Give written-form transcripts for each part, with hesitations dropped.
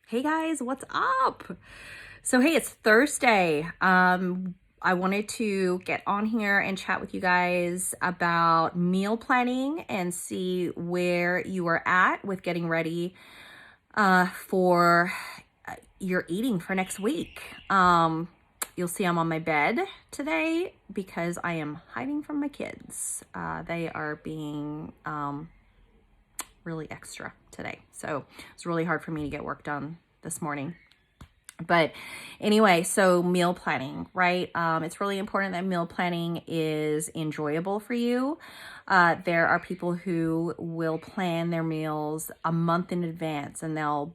Hey guys, what's up? So hey, it's Thursday. I wanted to get on here and chat with you guys about meal planning and see where you are at with getting ready for your eating for next week. You'll see I'm on my bed today because I am hiding from my kids. They are being really extra today. So it's really hard for me to get work done this morning. But anyway, so meal planning, right? It's really important that meal planning is enjoyable for you. There are people who will plan their meals a month in advance and they'll,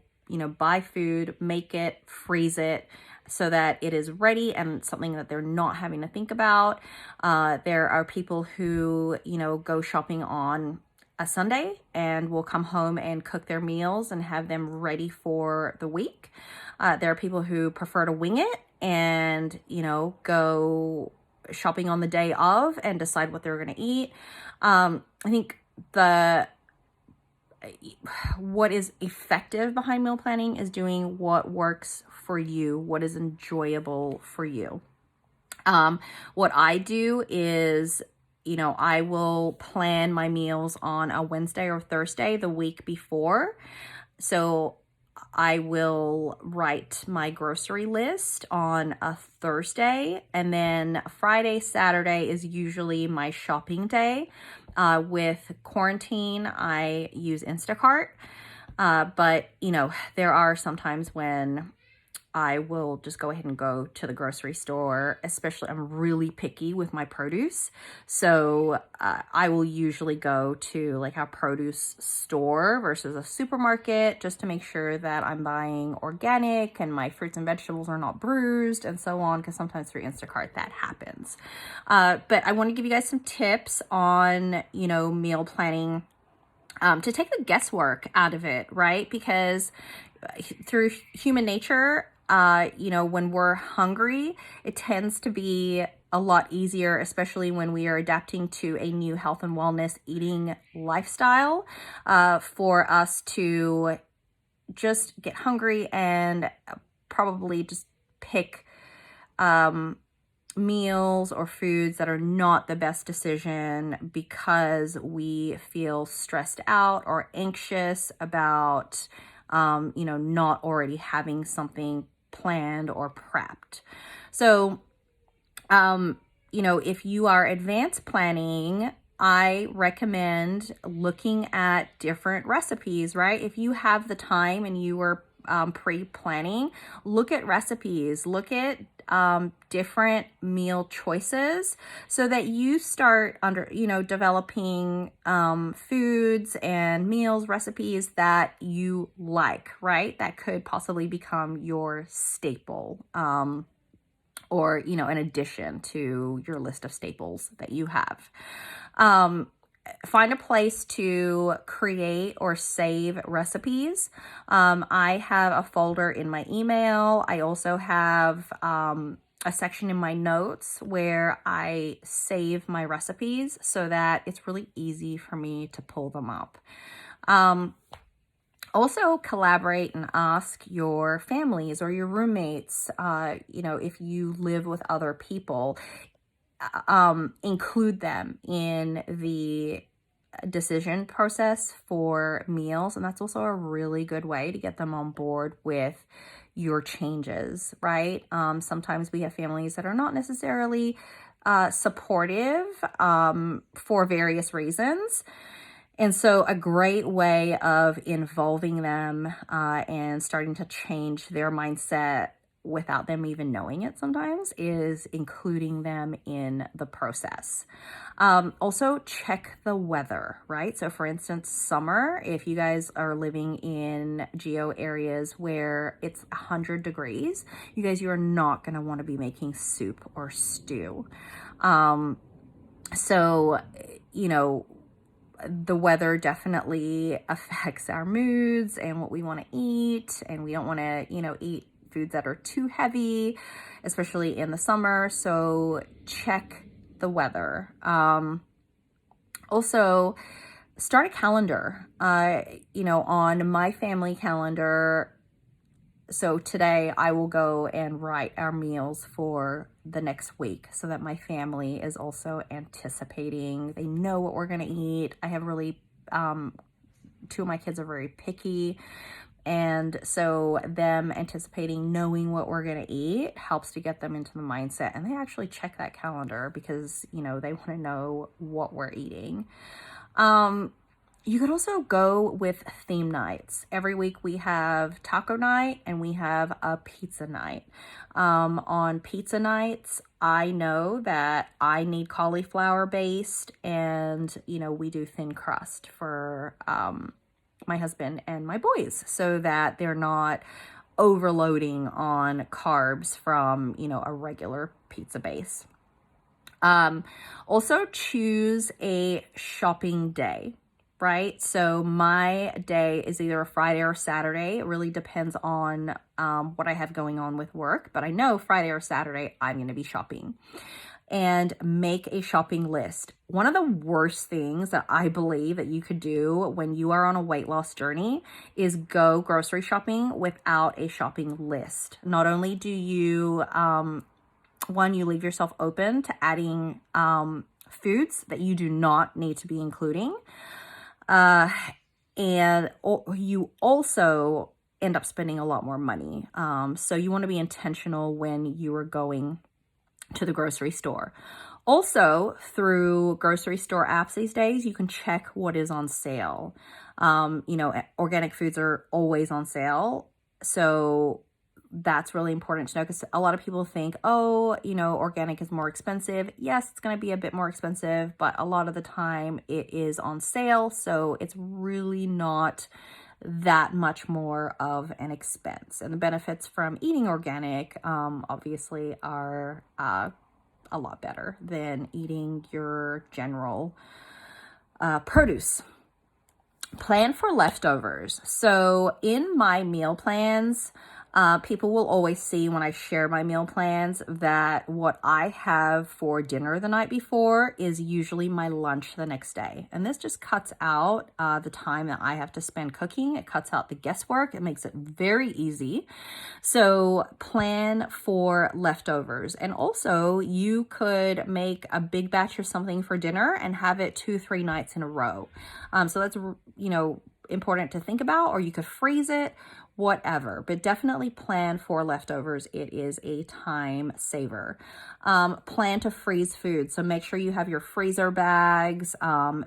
buy food, make it, freeze it so that it is ready and something that they're not having to think about. There are people who, go shopping on a Sunday and will come home and cook their meals and have them ready for the week. There are people who prefer to wing it and, go shopping on the day of and decide what they're going to eat. I think what is effective behind meal planning is doing what works for you, what is enjoyable for you. What I do is, I will plan my meals on a Wednesday or Thursday the week before. So I will write my grocery list on a Thursday, and then Friday, Saturday is usually my shopping day. With quarantine, I use Instacart, but there are sometimes when I will just go ahead and go to the grocery store, especially I'm really picky with my produce. So I will usually go to like a produce store versus a supermarket just to make sure that I'm buying organic and my fruits and vegetables are not bruised and so on, because sometimes through Instacart that happens. But I want to give you guys some tips on, meal planning to take the guesswork out of it, right? Because through human nature, when we're hungry, it tends to be a lot easier, especially when we are adapting to a new health and wellness eating lifestyle, for us to just get hungry and probably just pick meals or foods that are not the best decision because we feel stressed out or anxious about, not already having something planned or prepped. So, if you are advanced planning, I recommend looking at different recipes, right? If you have the time and you are pre-planning, look at recipes, look at different meal choices so that you start developing foods and meals recipes that you like, right? That could possibly become your staple, or in addition to your list of staples that you have. Find a place to create or save recipes. I have a folder in my email. I also have a section in my notes where I save my recipes so that it's really easy for me to pull them up. Also collaborate and ask your families or your roommates, if you live with other people, include them in the decision process for meals. And that's also a really good way to get them on board with your changes, right? Sometimes we have families that are not necessarily supportive for various reasons. And so a great way of involving them and starting to change their mindset without them even knowing it sometimes is including them in the process. Also check the weather, right? So for instance, summer, if you guys are living in geo areas where it's 100 degrees, you are not going to want to be making soup or stew. So, the weather definitely affects our moods and what we want to eat, and we don't want to, eat foods that are too heavy, especially in the summer. So check the weather. Also, start a calendar. On my family calendar, So today I will go and write our meals for the next week so that my family is also anticipating. They know what we're gonna eat. I have really, two of my kids are very picky. And so them anticipating knowing what we're going to eat helps to get them into the mindset. And they actually check that calendar because, you know, they want to know what we're eating. You could also go with theme nights. Every week we have taco night and we have a pizza night. On pizza nights, I know that I need cauliflower based, and, you know, we do thin crust for my husband and my boys so that they're not overloading on carbs from, you know, a regular pizza base. Also choose a shopping day, right? So my day is either a Friday or Saturday. It really depends on what I have going on with work, but I know Friday or Saturday I'm going to be shopping. And make a shopping list. One of the worst things that I believe that you could do when you are on a weight loss journey is go grocery shopping without a shopping list. Not only do you, one, you leave yourself open to adding foods that you do not need to be including, and you also end up spending a lot more money. So you want to be intentional when you are going to the grocery store. Also, through grocery store apps these days, you can check what is on sale. You know, organic foods are always on sale. So that's really important to know, because a lot of people think, oh, you know, organic is more expensive. Yes, it's going to be a bit more expensive, but a lot of the time it is on sale. So it's really not that much more of an expense. And the benefits from eating organic, obviously, are a lot better than eating your general produce. Plan for leftovers. So in my meal plans, people will always see when I share my meal plans that what I have for dinner the night before is usually my lunch the next day. And this just cuts out the time that I have to spend cooking. It cuts out the guesswork. It makes it very easy. So plan for leftovers. And also you could make a big batch of something for dinner and have it 2-3 nights in a row. So that's, you know, important to think about, or you could freeze it, whatever, but definitely plan for leftovers. It is a time saver. Plan to freeze food. So make sure you have your freezer bags.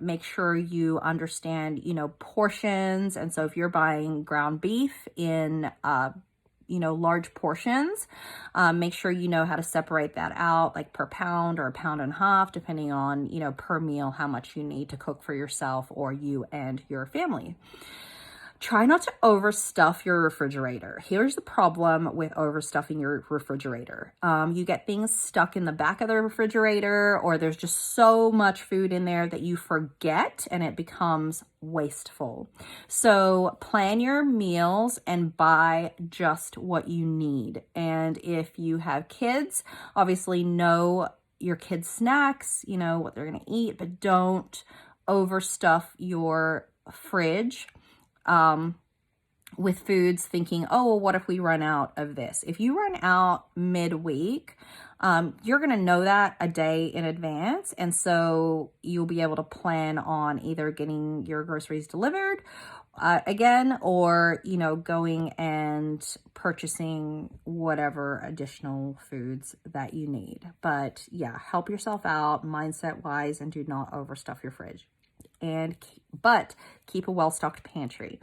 Make sure you understand, you know, portions. And so if you're buying ground beef in, you know, large portions, make sure you know how to separate that out, like per pound or a pound and a half, depending on, you know, per meal, how much you need to cook for yourself or you and your family. Try not to overstuff your refrigerator. Here's the problem with overstuffing your refrigerator. You get things stuck in the back of the refrigerator, or there's just so much food in there that you forget and it becomes wasteful. So plan your meals and buy just what you need. And if you have kids, obviously know your kids' snacks, you know, what they're going to eat, but don't overstuff your fridge with foods thinking, oh, well, what if we run out of this? If you run out midweek, you're going to know that a day in advance. And so you'll be able to plan on either getting your groceries delivered again, or, you know, going and purchasing whatever additional foods that you need. But yeah, help yourself out mindset wise and do not overstuff your fridge. But keep a well-stocked pantry.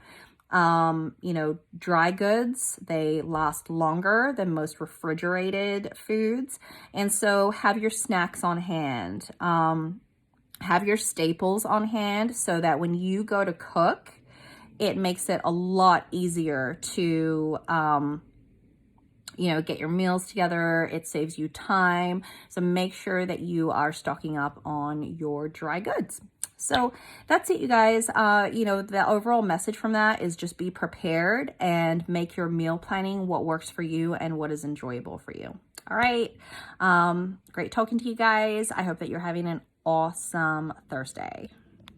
You know, dry goods, they last longer than most refrigerated foods. And so have your snacks on hand. Have your staples on hand so that when you go to cook, it makes it a lot easier to, you know, get your meals together. It saves you time. So make sure that you are stocking up on your dry goods. So that's it, you guys. You know, the overall message from that is just be prepared and make your meal planning what works for you and what is enjoyable for you. All right. Great talking to you guys. I hope that you're having an awesome Thursday.